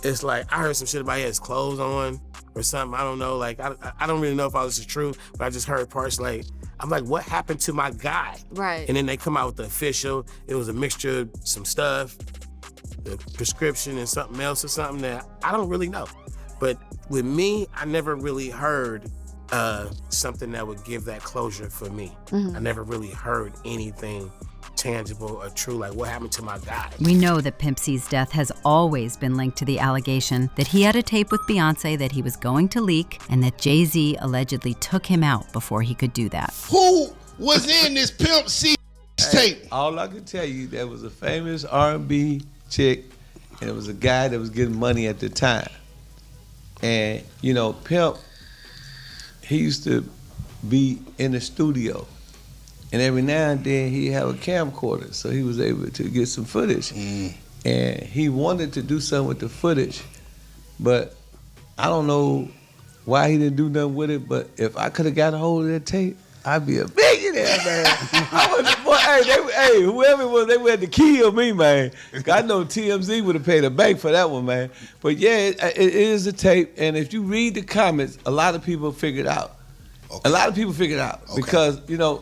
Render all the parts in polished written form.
it's like I heard some shit about he has clothes on or something. I don't know. Like I don't really know if all this is true, but I just heard parts like I'm like, what happened to my guy? Right. And then they come out with the official. It was a mixture of some stuff, the prescription and something else or something that I don't really know. But with me, I never really heard something that would give that closure for me. I never really heard anything tangible or true, like what happened to my guy. We know that Pimp C's death has always been linked to the allegation that he had a tape with Beyonce that he was going to leak and that Jay-Z allegedly took him out before he could do that. Who was in this Pimp C tape? All I can tell you, there was a famous R&B chick, and it was a guy that was getting money at the time. And, you know, Pimp, he used to be in the studio. And every now and then he'd have a camcorder, so he was able to get some footage. And he wanted to do something with the footage, but I don't know why he didn't do nothing with it, but if I could have got a hold of that tape, I'd be a billionaire, man. Whoever it was, they would have to kill me, man. I know TMZ would have paid a bank for that one, man. But yeah, it is a tape, and if you read the comments, a lot of people figured out. Okay. A lot of people figured out because, you know,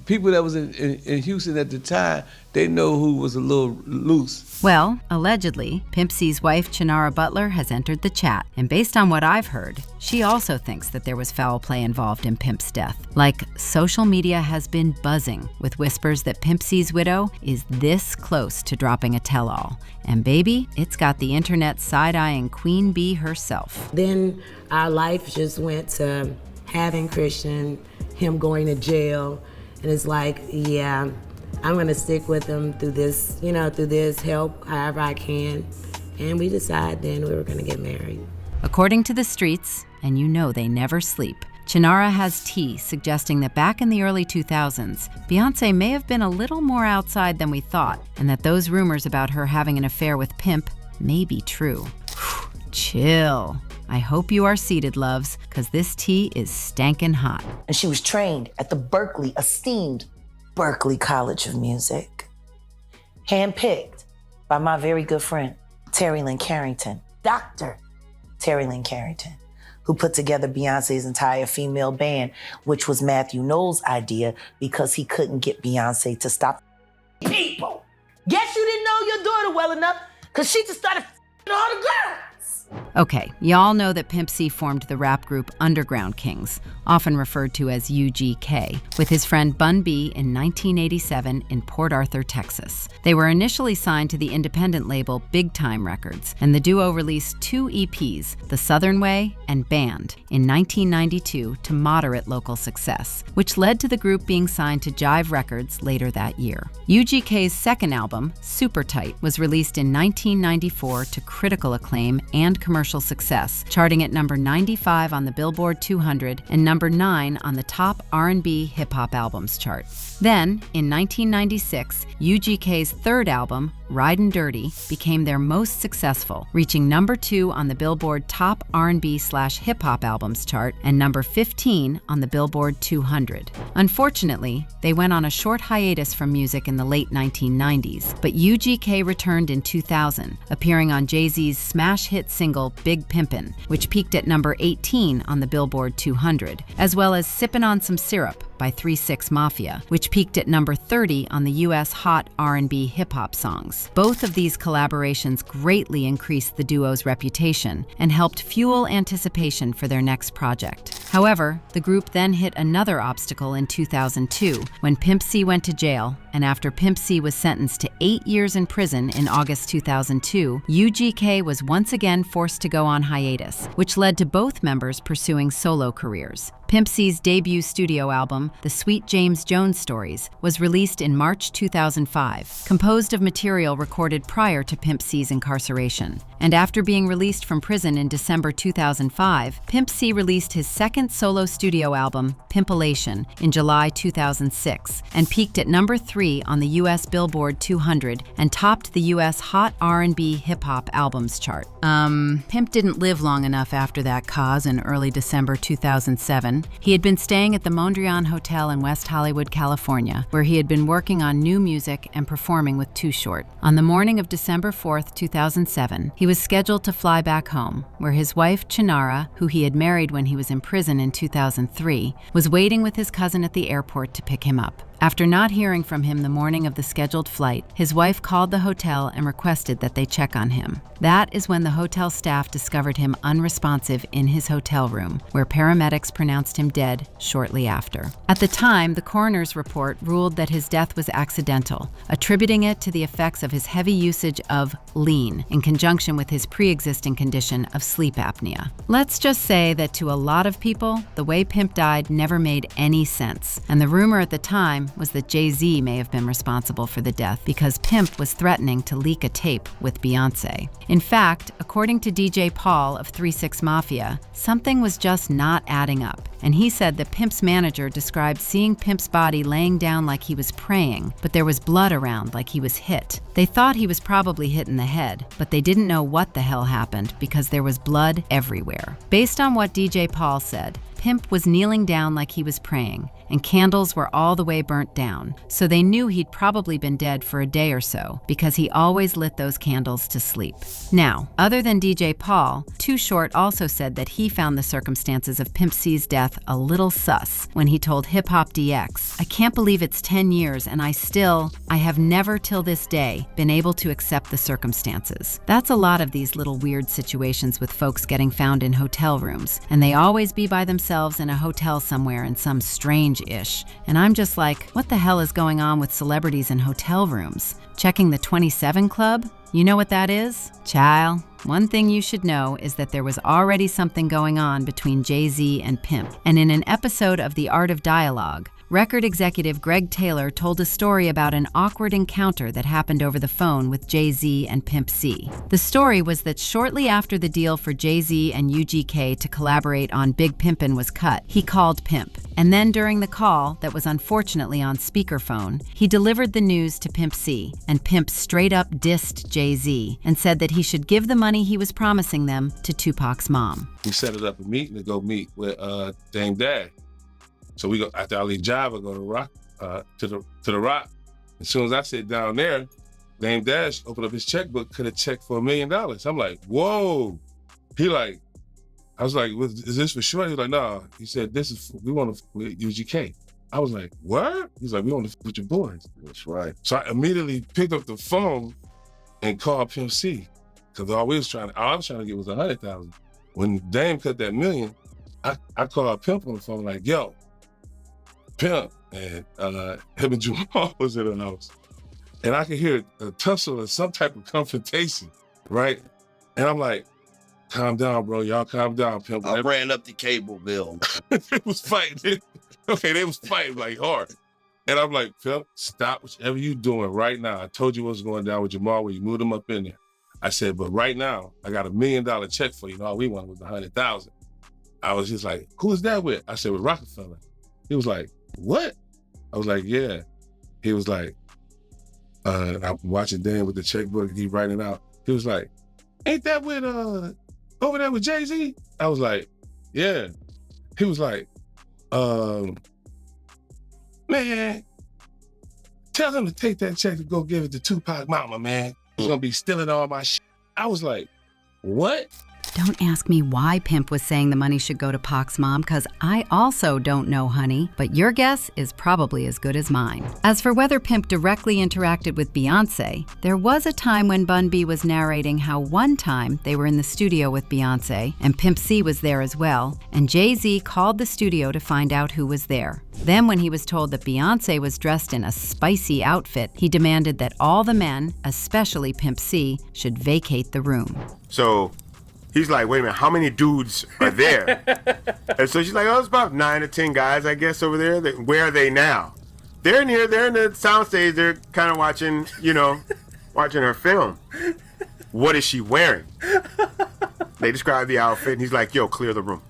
people that was in Houston at the time, they know who was a little loose. Well, allegedly, Pimp C's wife, Chinara Butler, has entered the chat. And based on what I've heard, she also thinks that there was foul play involved in Pimp's death. Like, social media has been buzzing with whispers that Pimp C's widow is this close to dropping a tell-all. And baby, it's got the internet side-eyeing Queen Bee herself. Then our life just went to having Christian, him going to jail, and it's like, yeah, I'm gonna stick with him through this, you know, through this, help however I can. And we decided then we were gonna get married. According to the streets, and you know they never sleep, Chinara has tea suggesting that back in the early 2000s, Beyonce may have been a little more outside than we thought, and that those rumors about her having an affair with Pimp may be true. Chill. I hope you are seated, loves, because this tea is stankin' hot. And she was trained at the esteemed Berklee College of Music. Handpicked by my very good friend, Terry Lynn Carrington, Dr. Terry Lynn Carrington, who put together Beyonce's entire female band, which was Matthew Knowles' idea because he couldn't get Beyonce to stop people. Guess you didn't know your daughter well enough because she just started all the girls. Okay, y'all know that Pimp C formed the rap group Underground Kings, often referred to as UGK, with his friend Bun B in 1987 in Port Arthur, Texas. They were initially signed to the independent label Big Time Records, and the duo released 2 EPs, The Southern Way and Band, in 1992 to moderate local success, which led to the group being signed to Jive Records later that year. UGK's second album, Super Tight, was released in 1994 to critical acclaim and commercial success, charting at number 95 on the Billboard 200 and number 9 on the top R&B hip-hop albums chart. Then, in 1996, UGK's third album, Ridin' Dirty, became their most successful, reaching number 2 on the Billboard top R&B/hip-hop albums chart and number 15 on the Billboard 200. Unfortunately, they went on a short hiatus from music in the late 1990s, but UGK returned in 2000, appearing on Jay-Z's smash hit single Big Pimpin', which peaked at number 18 on the Billboard 200, as well as Sippin' on Some Syrup by 3 6 Mafia, which peaked at number 30 on the U.S. Hot R&B hip-hop songs. Both of these collaborations greatly increased the duo's reputation and helped fuel anticipation for their next project. However, the group then hit another obstacle in 2002 when Pimp C went to jail, and after Pimp C was sentenced to 8 years in prison in August 2002, UGK was once again forced to go on hiatus, which led to both members pursuing solo careers. Pimp C's debut studio album, The Sweet James Jones Stories, was released in March 2005, composed of material recorded prior to Pimp C's incarceration. And after being released from prison in December 2005, Pimp C released his second second solo studio album, Pimpalation, in July 2006, and peaked at number 3 on the U.S. Billboard 200 and topped the U.S. Hot R&B Hip-Hop Albums chart. Pimp didn't live long enough after that cause in early December 2007. He had been staying at the Mondrian Hotel in West Hollywood, California, where he had been working on new music and performing with Too Short. On the morning of December 4th, 2007, he was scheduled to fly back home, where his wife, Chinara, who he had married when he was in prison in 2003, was waiting with his cousin at the airport to pick him up. After not hearing from him the morning of the scheduled flight, his wife called the hotel and requested that they check on him. That is when the hotel staff discovered him unresponsive in his hotel room, where paramedics pronounced him dead shortly after. At the time, the coroner's report ruled that his death was accidental, attributing it to the effects of his heavy usage of lean in conjunction with his pre-existing condition of sleep apnea. Let's just say that to a lot of people, the way Pimp died never made any sense, and the rumor at the time was that Jay-Z may have been responsible for the death because Pimp was threatening to leak a tape with Beyonce. In fact, according to DJ Paul of 3 6 Mafia, something was just not adding up, and he said that Pimp's manager described seeing Pimp's body laying down like he was praying, but there was blood around like he was hit. They thought he was probably hit in the head, but they didn't know what the hell happened because there was blood everywhere. Based on what DJ Paul said, Pimp was kneeling down like he was praying, and candles were all the way burnt down, so they knew he'd probably been dead for a day or so because he always lit those candles to sleep. Now, other than DJ Paul, Too Short also said that he found the circumstances of Pimp C's death a little sus when he told Hip Hop DX, "I can't believe it's 10 years and I have never till this day been able to accept the circumstances." That's a lot of these little weird situations with folks getting found in hotel rooms, and they always be by themselves in a hotel somewhere in some strange-ish. And I'm just like, what the hell is going on with celebrities in hotel rooms? Checking the 27 Club? You know what that is? Child, one thing you should know is that there was already something going on between Jay-Z and Pimp. And in an episode of The Art of Dialogue, record executive Greg Taylor told a story about an awkward encounter that happened over the phone with Jay-Z and Pimp C. The story was that shortly after the deal for Jay-Z and UGK to collaborate on Big Pimpin' was cut, he called Pimp. And then during the call, that was unfortunately on speakerphone, he delivered the news to Pimp C, and Pimp straight up dissed Jay-Z and said that he should give the money he was promising them to Tupac's mom. We set it up a meeting to go meet with Dame Dash. So we go after I leave Java, go to Rock, to the Rock. As soon as I sit down there, Dame Dash opened up his checkbook, cut a check for $1 million. I'm like, whoa. I was like, is this for sure? He was like, no. He said, we want to with UGK. I was like, what? He's like, we want to with your boys. That's right. So I immediately picked up the phone and called Pimp C. Because all I was trying to get was 100,000. When Dame cut that $1 million, I called Pimp on the phone like, yo, Pimp, and him and Jamal was in the house. And I could hear a tussle or some type of confrontation, right? And I'm like, calm down, bro. Y'all calm down, Pimp. I ran up the cable bill. They was fighting. Okay, they was fighting like hard. And I'm like, Pimp, stop whatever you doing right now. I told you what's going down with Jamal when you moved him up in there. I said, but right now, I got $1 million check for you. All we wanted was 100,000. I was just like, who is that with? I said, with Rockefeller. He was like, what? I was like, yeah. He was like, I'm watching Dan with the checkbook, he writing it out. He was like, ain't that with, over there with Jay-Z? I was like, yeah. He was like, man, tell him to take that check and go give it to Tupac mama, man. He's gonna be stealing all my shit. I was like, what? Don't ask me why Pimp was saying the money should go to Pac's mom, because I also don't know, honey. But your guess is probably as good as mine. As for whether Pimp directly interacted with Beyonce, there was a time when Bun B was narrating how one time they were in the studio with Beyonce, and Pimp C was there as well, and Jay-Z called the studio to find out who was there. Then when he was told that Beyonce was dressed in a spicy outfit, he demanded that all the men, especially Pimp C, should vacate the room. So he's like, wait a minute, how many dudes are there? And so she's like, oh, it's about 9 or 10 guys, I guess, over there. Where are they now? They're in here, they're in the soundstage, they're kind of watching, watching her film. What is she wearing? They describe the outfit, and he's like, yo, clear the room.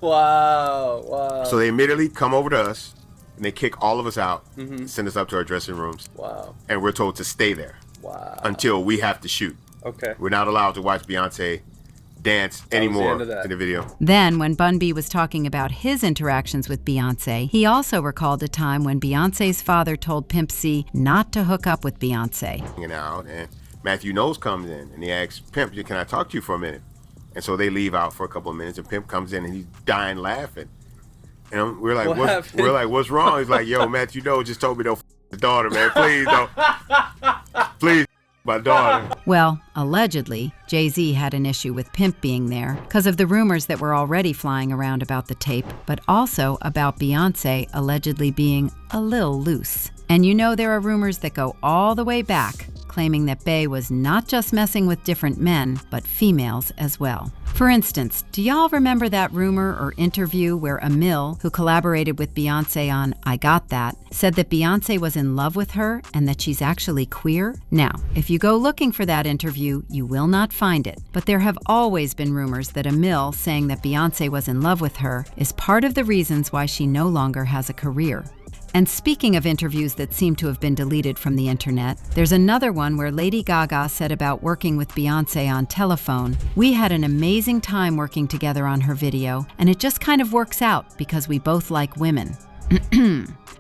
Wow. So they immediately come over to us, and they kick all of us out, send us up to our dressing rooms. Wow. And we're told to stay there. Wow. Until we have to shoot. Okay. We're not allowed to watch Beyonce dance anymore in the video. Then, when Bun B was talking about his interactions with Beyonce, he also recalled a time when Beyonce's father told Pimp C not to hook up with Beyonce. Hanging out, and Matthew Knowles comes in, and he asks Pimp, "Can I talk to you for a minute?" And so they leave out for a couple of minutes, and Pimp comes in, and he's dying laughing. And we're like, what's wrong? He's like, "Yo, Matthew Knowles just told me don't the daughter, man. Please don't. Please." My daughter. Well, allegedly, Jay-Z had an issue with Pimp being there because of the rumors that were already flying around about the tape, but also about Beyonce allegedly being a little loose. And you know there are rumors that go all the way back, claiming that Bey was not just messing with different men, but females as well. For instance, do y'all remember that rumor or interview where Emil, who collaborated with Beyonce on I Got That, said that Beyonce was in love with her and that she's actually queer? Now, if you go looking for that interview, you will not find it. But there have always been rumors that Emil saying that Beyonce was in love with her is part of the reasons why she no longer has a career. And speaking of interviews that seem to have been deleted from the internet, there's another one where Lady Gaga said about working with Beyonce on telephone, "We had an amazing time working together on her video, and it just kind of works out because we both like women."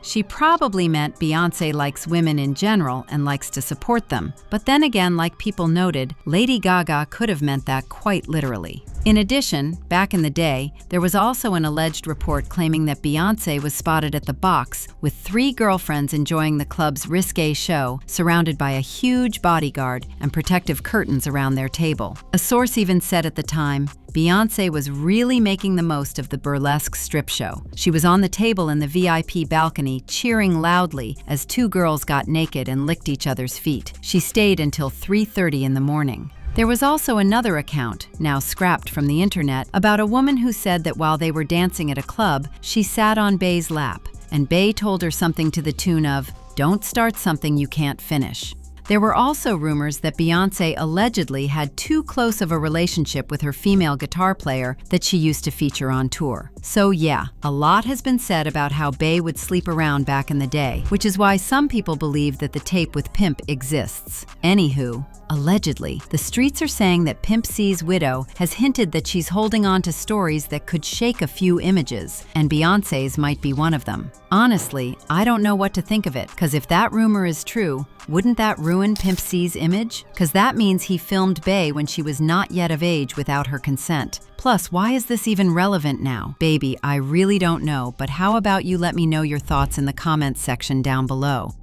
She probably meant Beyonce likes women in general and likes to support them. But then again, like people noted, Lady Gaga could have meant that quite literally. In addition, back in the day, there was also an alleged report claiming that Beyonce was spotted at the Box with 3 girlfriends enjoying the club's risque show, surrounded by a huge bodyguard and protective curtains around their table. A source even said at the time, Beyonce was really making the most of the burlesque strip show. She was on the table in the VIP balcony, cheering loudly as 2 girls got naked and licked each other's feet. She stayed until 3:30 in the morning. There was also another account, now scrapped from the internet, about a woman who said that while they were dancing at a club, she sat on Bey's lap, and Bey told her something to the tune of, "Don't start something you can't finish." There were also rumors that Beyonce allegedly had too close of a relationship with her female guitar player that she used to feature on tour. So yeah, a lot has been said about how Bey would sleep around back in the day, which is why some people believe that the tape with Pimp exists. Anywho, allegedly, the streets are saying that Pimp C's widow has hinted that she's holding on to stories that could shake a few images, and Beyonce's might be one of them. Honestly, I don't know what to think of it, because if that rumor is true, wouldn't that ruin Pimp C's image? Because that means he filmed Bey when she was not yet of age without her consent. Plus, why is this even relevant now? Baby, I really don't know, but how about you let me know your thoughts in the comments section down below.